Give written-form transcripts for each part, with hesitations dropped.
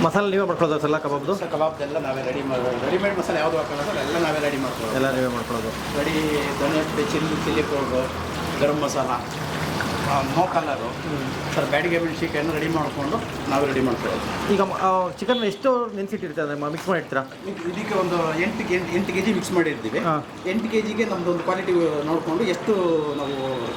ಮಸಾಲೆ ನೀವೇ ಮಾಡ್ಕೊಳ್ಳೋದು ಸರ್ ಎಲ್ಲ ಕಬಾಬ್ದು? ಸರ್ ಕಬಾಬ್ದೆಲ್ಲ ನಾವೇ ರೆಡಿಮೇಡ್ ಮಸಾಲೆ ಯಾವುದು ಹಾಕೋಲ್ಲ ಸರ್, ಎಲ್ಲ ನಾವೇ ರೆಡಿ ಮಾಡ್ಕೊಳ್ಳೋದು. ಎಲ್ಲ ನೀವೇ ಮಾಡ್ಕೊಳ್ಳೋದು. ರೆಡಿ ಧನಿಯಾ ಪುಡಿ, chilli powder, garam masala, no colour sir, Byadgi ಮೆಣಸಿನ್ಕಾಯನ್ನು ರೆಡಿ ಮಾಡಿಕೊಂಡು ನಾವು ರೆಡಿ ಮಾಡ್ಕೊಳ್ಳೋದು. ಈಗ ಚಿಕನ್ ಎಷ್ಟು ನೆನೆಸಿಟ್ಟಿರ್ತೀರ, ಮಿಕ್ಸ್ ಮಾಡಿ ಇಡ್ತೀರಾ? ಇದಕ್ಕೆ ಒಂದು 8 kg ಮಿಕ್ಸ್ ಮಾಡಿರ್ತೀವಿ. 8 kgಗೆ ನಮ್ಮದು ಒಂದು ಕ್ವಾಲಿಟಿ ನೋಡಿಕೊಂಡು ಎಷ್ಟು ನಾವು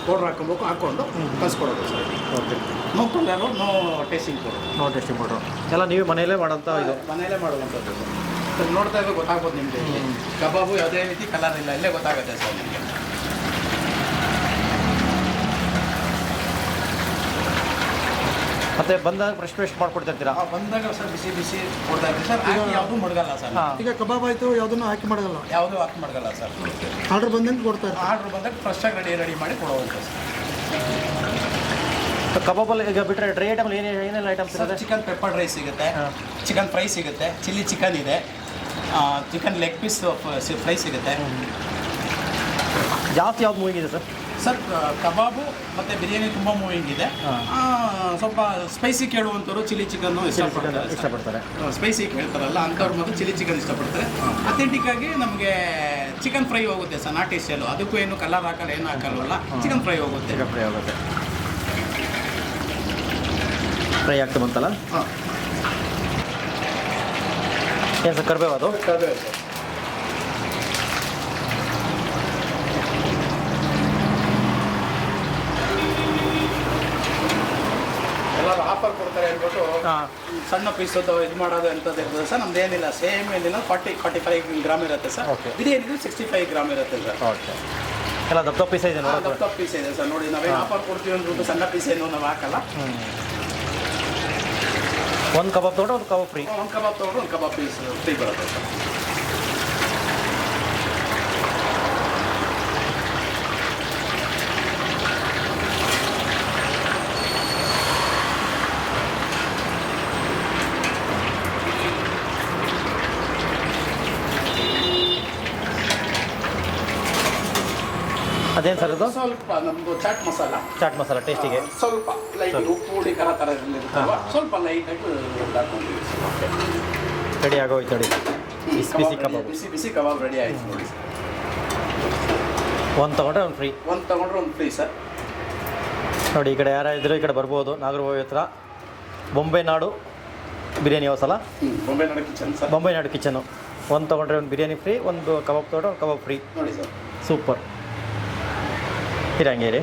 ಪೌಡ್ರ್ ಹಾಕ್ಕೊಂಡು ಕಲಿಸ್ಕೊಡೋದು sir. Okay. No colour, no tasting powder. No tasting powder ಎಲ್ಲ ನೀವೇ ಮನೆಯಲ್ಲೇ ಮಾಡೋಂಥ ಇದು? ಮನೆಯಲ್ಲೇ ಮಾಡುವಂಥದ್ದು ಸರ್. ನೋಡ್ತಾ ಇದ್ರೆ ಗೊತ್ತಾಗ್ಬೋದು ನಿಮಗೆ, ಕಬಾಬು ಯಾವುದೇ ರೀತಿ ಕಲರ್ ಇಲ್ಲ, ಇಲ್ಲೇ ಗೊತ್ತಾಗುತ್ತೆ ಸರ್ ನಿಮಗೆ. ಮತ್ತೆ ಬಂದಾಗ ಫ್ರೆಶ್ ಮಾಡ್ಕೊಡ್ತಿರ್ತೀರಾ? ಬಂದಾಗ ಸರ್ ಬಿಸಿ ಕೊಡ್ತಾ ಇರ್ತೀವಿ ಸರ್. ಯಾವುದು ಮಡಗಲ್ಲ ಸರ್. ಈಗ ಕಬಾಬ್ ಆಯಿತು, ಯಾವುದನ್ನು ಹಾಕಿ ಮಾಡಲ್ಲ, ಯಾವುದು ಹಾಕಿ ಮಡಗಲ್ಲ ಸರ್. ಆರ್ಡರ್ ಬಂದಂಗೆ ಕೊಡ್ತಾ ಇರ್ತಾರೆ. ಆರ್ಡ್ರ್ ಬಂದಾಗ ಫ್ರೆಶ್ಶಾಗಿ ರೆಡಿ ಮಾಡಿ ಕೊಡುವಂಥ ಸರ್. ಕಬಾಬಲ್ಲಿ ಈಗ ಬಿಟ್ಟರೆ ಡ್ರೈ ಐಟಮ್ ಏನೆಲ್ಲ ಐಟಮ್ಸ್ ಇರುತ್ತೆ? ಚಿಕನ್ ಪೆಪ್ಪರ್ ರೈಸ್ ಸಿಗುತ್ತೆ, ಚಿಕನ್ ಫ್ರೈ ಸಿಗುತ್ತೆ, ಚಿಲ್ಲಿ ಚಿಕನ್ ಇದೆ, ಚಿಕನ್ ಲೆಗ್ ಪೀಸ್ ಫ್ರೈ ಸಿಗುತ್ತೆ. ಜಾಸ್ತಿ ಯಾವ್ದು ಮೂವಿಂಗ್ ಇದೆ ಸರ್? ಸರ್ ಕಬಾಬು ಮತ್ತು ಬಿರಿಯಾನಿ ತುಂಬ ಮೂವಿಂಗ್ ಇದೆ. ಸ್ವಲ್ಪ ಸ್ಪೈಸಿ ಕೇಳುವಂಥವ್ರು ಚಿಲ್ಲಿ ಚಿಕನ್ನು ಇಷ್ಟಪಡ್ತಾರೆ. ಸ್ಪೈಸಿ ಕೇಳ್ತಾರಲ್ಲ ಅಂಥವ್ರು ಮತ್ತು ಚಿಲ್ಲಿ ಚಿಕನ್ ಇಷ್ಟಪಡ್ತಾರೆ. ಅಥೆಂಟಿಕ್ಕಾಗಿ ನಮಗೆ ಚಿಕನ್ ಫ್ರೈ ಹೋಗುತ್ತೆ ಸರ್, ನಾಟಿ ಸ್ಟೈಲು. ಅದಕ್ಕೂ ಏನು ಕಲರ್ ಹಾಕಲ್ಲ, ಏನು ಹಾಕಲ್ವಲ್ಲ, ಚಿಕನ್ ಫ್ರೈ ಹೋಗುತ್ತೆ. ಚಿಕನ್ ಫ್ರೈ ಆಗುತ್ತೆ. ಫ್ರೈ ಆಗ್ತಾ ಬಂತಲ್ಲ? ಹಾಂ. ಏನು ಸರ್ ಕರಿಬೇವು? ಅದು ಕರಿಬೇವು ಸರ್. ಎಲ್ಲರೂ ಆಫರ್ ಕೊಡ್ತಾರೆ ಹೇಳ್ಬಿಟ್ಟು ಸಣ್ಣ ಪೀಸದ್ದು ಇದು ಮಾಡೋದು ಎಂಥದ್ದು ಇರ್ತದೆ ಸರ್. ನಮ್ದು ಏನಿಲ್ಲ, ಸೇಮ್ ಏನಿಲ್ಲ, 45 ಗ್ರಾಮ್ ಇರುತ್ತೆ ಸರ್. ಬಿರಿಯಾನಿದು 65 ಗ್ರಾಮ್ ಇರುತ್ತೆ ಸರ್. ಓಕೆ. ಎಲ್ಲ ದಪ್ಪ ಪೀಸ್ ಇದೆ? ದಪ್ಪ ಪೀಸ್ ಇದೆ ಸರ್. ನೋಡಿ, ನಾವೇನು ಆಫರ್ ಕೊಡ್ತೀವಿ ಅಂದ್ಬಿಟ್ಟು ಸಣ್ಣ ಪೀಸ್ ಏನು ನಾವು ಹಾಕಲ್ಲ. ಒಂದು ಕಬಾಬ್ ತೊಗೊಂಡ್ರೆ ಒಂದು ಕಬಾಬ್ ಫ್ರೀ. ಒಂದು ಕಬಾಬ್ ತೊಗೊಂಡ್ರೆ ಒಂದು ಕಬಾಬ್ ಪೀಸ್ ಫ್ರೀ ಬರುತ್ತೆ ಸರ್. ಅದೇನು ಸರ್ ಅದು? ಸ್ವಲ್ಪ ನಮ್ಮದು ಚಾಟ್ ಮಸಾಲ ಟೇಸ್ಟಿಗೆ ಸ್ವಲ್ಪ ಲೈಟ್ ಉಪ್ಪು ಹುಳಿ ಖಾರ ಥರ ಇರುತ್ತಲ್ವ, ಸ್ವಲ್ಪ ಲೈಟಾಗಿ ಹಾಕೊಂಡಿದ್ದೀವಿ ಸರ್. ರೆಡಿ ಆಗೋಯ್ತು ನೋಡಿ, ಬಿಸಿ ಕಬಾಬ್. ಬಿಸಿ ಕಬಾಬ್ ರೆಡಿ ಆಯಿತು ನೋಡಿ ಸರ್. ಒಂದು ತೊಗೊಂಡ್ರೆ ಒಂದು ಫ್ರೀ. ಒಂದು ತೊಗೊಂಡ್ರೆ ಒಂದು ಫ್ರೀ ಸರ್. ನೋಡಿ, ಈ ಕಡೆ ಯಾರಾದರೂ ಈ ಕಡೆ ಬರ್ಬೋದು. ನಾಗರಬಾವಿ ಹತ್ರ ಬೊಂಬೆ ನಾಡು ಬಿರಿಯಾನಿ ಹೌಸ್ ಅಲ್ಲ? ಬೊಂಬೆ ನಾಡು ಕಿಚನ್ ಸರ್. ಬೊಂಬೆ ನಾಡು ಕಿಚನು. ಒಂದು ತೊಗೊಂಡ್ರೆ ಒಂದು ಬಿರಿಯಾನಿ ಫ್ರೀ, ಒಂದು ಕಬಾಬ್ ತೊಗೊಂಡ್ರೆ ಒಂದು ಕಬಾಬ್ ಫ್ರೀ. ನೋಡಿ ಸರ್, ಸೂಪರ್. ಇರಂಗೇರಿ